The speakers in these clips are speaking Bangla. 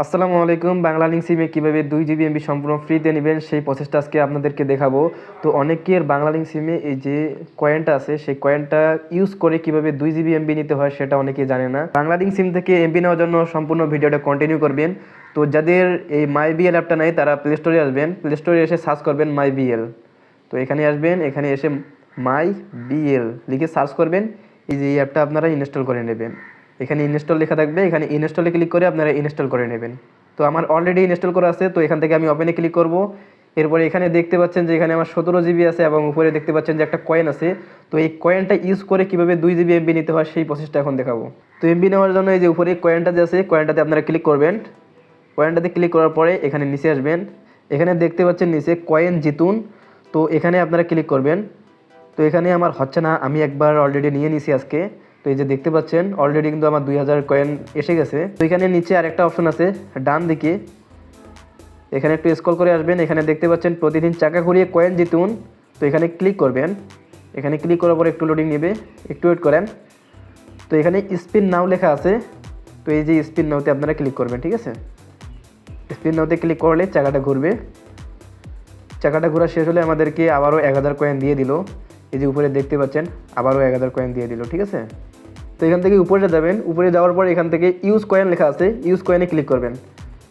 আসসালামু আলাইকুম। বাংলা লিঙ্ক সিমে কীভাবে 2 GB MB সম্পূর্ণ ফ্রিতে নেবেন সেই প্রসেসটা আজকে আপনাদেরকে দেখাবো। তো অনেকের বাংলা লিঙ্ক সিমে এই যে কয়েনটা আছে সেই কয়েনটা ইউজ করে কিভাবে 2 GB MB নিতে হয় সেটা অনেকেই জানে না। বাংলা লিঙ্ক সিম থেকে এমবি নেওয়ার জন্য সম্পূর্ণ ভিডিওটা কন্টিনিউ করবেন। তো যাদের এই মাই বিএল অ্যাপটা নাই তারা প্লে স্টোরে আসবেন, প্লে স্টোরে এসে সার্চ করবেন মাই বিএল। তো এখানে আসবেন, এখানে এসে মাই বিএল লিখে সার্চ করবেন। এই যে এই অ্যাপটা আপনারা ইনস্টল করে নেবেন। এখানে ইনস্টল লেখা থাকবে, এখানে ইনস্টলে ক্লিক করে আপনারা ইনস্টল করে নেবেন। তো আমার অলরেডি ইনস্টল করা আছে, তো এখান থেকে আমি ওপেনে ক্লিক করব। এরপরে এখানে দেখতে পাচ্ছেন যে এখানে আমার 17 GB আছে এবং উপরে দেখতে পাচ্ছেন যে একটা কয়েন আছে। তো এই কয়েনটা ইউজ করে কীভাবে 2 GB MB নিতে হয় সেই প্রসেসটা এখন দেখাবো। তো এমবি নেওয়ার জন্য এই যে উপরে কয়েনটা যে আছে কয়েনটাতে আপনারা ক্লিক করবেন। কয়েনটাতে ক্লিক করার পরে এখানে নিচে আসবেন, এখানে দেখতে পাচ্ছেন নিচে কয়েন জিতুন। তো এখানে আপনারা ক্লিক করবেন। তো এখানে আমার হচ্ছে না, আমি একবার অলরেডি নিয়ে নিছি আজকে। তো এই যে দেখতে পাচ্ছেন অলরেডি কিন্তু আমার 2000 কয়েন এসে গেছে। তো এখানে নিচে আরেকটা অপশন আছে ডান দিকে, এখানে একটু স্ক্রল করে আসবেন, এখানে দেখতে পাচ্ছেন প্রতিদিন চাকা ঘুরিয়ে কয়েন জিতুন। তো এখানে ক্লিক করবেন, এখানে ক্লিক করার পর একটু লোডিং নেবে, একটু ওয়েট করেন। তো এখানে স্পিন নাও লেখা আছে, তো এই যে স্পিন নাওতে আপনারা ক্লিক করবেন, ঠিক আছে। স্পিন নাওতে ক্লিক করলে চাকাটা ঘুরবে। চাকাটা ঘোরা শেষ হলে আমাদেরকে আবারও 1000 কয়েন দিয়ে দিল। এই যে উপরে দেখতে পাচ্ছেন আবারও 1000 কয়েন দিয়ে দিল, ঠিক আছে। তো এখান থেকে উপরে যাবেন, উপরে যাওয়ার পর এখান থেকে ইউজ কয়েন লেখা আছে, ইউজ কয়েনে ক্লিক করবেন।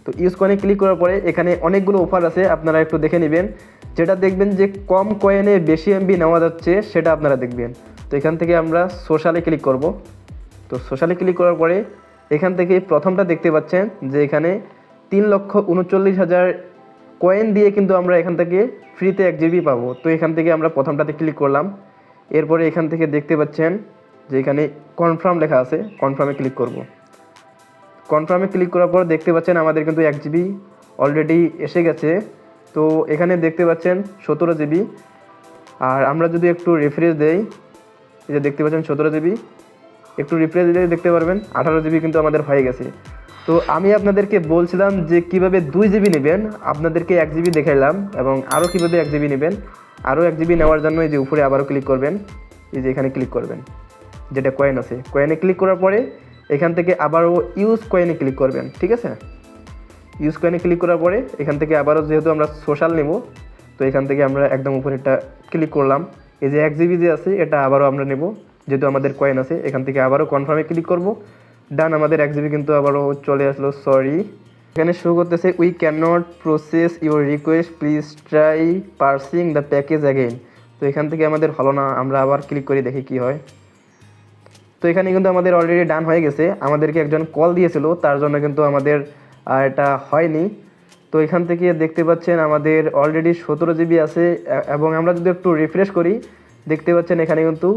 তো ইউজ কয়েনে ক্লিক করার পরে এখানে অনেকগুলো অফার আছে, আপনারা একটু দেখে নেবেন। যেটা দেখবেন যে কম কয়েনে বেশি এমবি নেওয়া যাচ্ছে সেটা আপনারা দেখবেন। তো এখান থেকে আমরা সোশ্যালে ক্লিক করব। তো সোশ্যালে ক্লিক করার পরে এখান থেকে প্রথমটা দেখতে পাচ্ছেন যে এখানে 3,39,000 কয়েন দিয়ে কিন্তু আমরা এখান থেকে ফ্রিতে 1 GB পাবো। তো এখান থেকে আমরা প্রথমটাতে ক্লিক করলাম। এরপরে এখান থেকে দেখতে পাচ্ছেন যে এখানে কনফার্ম লেখা আছে, কনফার্মে ক্লিক করব। কনফার্মে ক্লিক করার পর দেখতে পাচ্ছেন আমাদের কিন্তু 1 GB অলরেডি এসে গেছে। তো এখানে দেখতে পাচ্ছেন 17 GB। আর আমরা যদি একটু রিফ্রেশ দেই, এই যে দেখতে পাচ্ছেন 17 GB, একটু রিফ্রেশ দিলে দেখতে পারবেন 18 GB কিন্তু আমাদের হয়ে গেছে। তো আমি আপনাদেরকে বলছিলাম যে কিভাবে 2 GB নেবেন, আপনাদেরকে 1 GB দেখাইলাম এবং আরও কীভাবে 1 GB নেবেন। আরও 1 GB নেওয়ার জন্য এই যে উপরে আবারও ক্লিক করবেন, এই যে এখানে ক্লিক করবেন, যেটা কয়েন আছে কয়েনে ক্লিক করার পরে এখান থেকে আবারও ইউজ কয়েনে ক্লিক করবেন, ঠিক আছে। ইউজ কয়েনে ক্লিক করার পরে এখান থেকে আবারও যেহেতু আমরা সোশ্যাল নেব, তো এখান থেকে আমরা একদম উপরেটা ক্লিক করলাম। এই যে 1 GB যে আছে এটা আবারও আমরা নেব, যেহেতু আমাদের কয়েন আছে। এখান থেকে আবারও কনফার্মে ক্লিক করব। ডান, আমাদের 1 GB কিন্তু আবারও চলে আসলো, সরি। এখানে শো করতেছে we can not process your request, please try parsing the package again. তো এখান থেকে আমাদের হলো না, আমরা আবার ক্লিক করে দেখি কি হয়। তো এখানে কিন্তু আমাদের অলরেডি ডান হয়ে গেছে। আমাদেরকে একজন কল দিয়েছিল, তার জন্য কিন্তু আমাদের এটা হয়নি। তো এখান থেকে দেখতে পাচ্ছেন আমাদের অলরেডি 17 GB আছে এবং আমরা যদি একটু রিফ্রেশ করি দেখতে পাচ্ছেন এখানে কিন্তু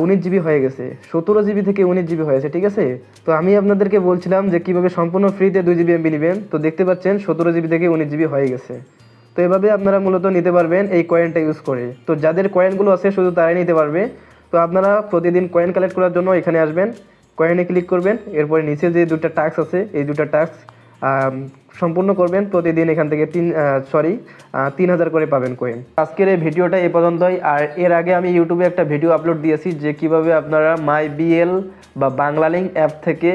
19 GB হয়ে গেছে। 17 GB থেকে 19 GB হয়েছে, ঠিক আছে। তো আমি আপনাদেরকে বলছিলাম যে কীভাবে সম্পূর্ণ ফ্রিতে 2 GB MB নেবেন। তো দেখতে পাচ্ছেন 17 GB থেকে 19 GB হয়ে গেছে। তো এভাবে আপনারা মূলত নিতে পারবেন এই কয়েনটা ইউজ করে। তো যাদের কয়েনগুলো আছে শুধু তারাই নিতে পারবে। তো আপনারা প্রতিদিন কয়েন কালেক্ট করার জন্য এখানে আসবেন, কয়েনে ক্লিক করবেন। এরপরে নিচে যে দুটো টাস্ক আছে এই দুটো টাস্ক সম্পূর্ণ করবেন। প্রতিদিন এখান থেকে 3000 করে পাবেন কয়েন। আজকের এই ভিডিওটা এই পর্যন্তই। আর এর আগে আমি ইউটিউবে একটা ভিডিও আপলোড দিয়েছি যে কিভাবে আপনারা মাই বিএল বা বাংলা লিঙ্ক অ্যাপ থেকে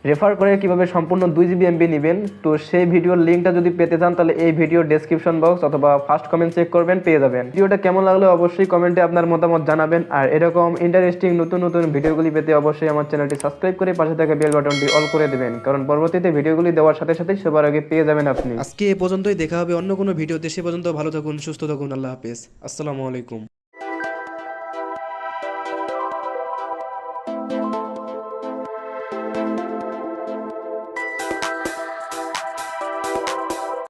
রেফার করে কিভাবে সম্পূর্ণ 2 GB MB নেবেন। তো সেই ভিডিওর লিঙ্কটা যদি পেতে চান তাহলে এই ভিডিও ডেসক্রিপশন বক্স অথবা ফার্স্ট কমেন্ট চেক করবেন, পেয়ে যাবেন। ভিডিওটা কেমন লাগলো অবশ্যই কমেন্টে আপনার মতামত জানাবেন। আর এরকম ইন্টারেস্টিং নতুন নতুন ভিডিওগুলি পেতে অবশ্যই আমার চ্যানেলটি সাবস্ক্রাইব করে পাশে থাকা বেল বাটনটি অল করে দেবেন, কারণ পরবর্তীতে ভিডিওগুলি দেওয়ার সাথে সাথেই সবার আগে পেয়ে যাবেন আপনি। আজকে এ পর্যন্তই, দেখা হবে অন্য কোনো ভিডিওতে। সে পর্যন্ত ভালো থাকুন, সুস্থ থাকুন, আল্লাহ হাফেজ, আসসালামু আলাইকুম।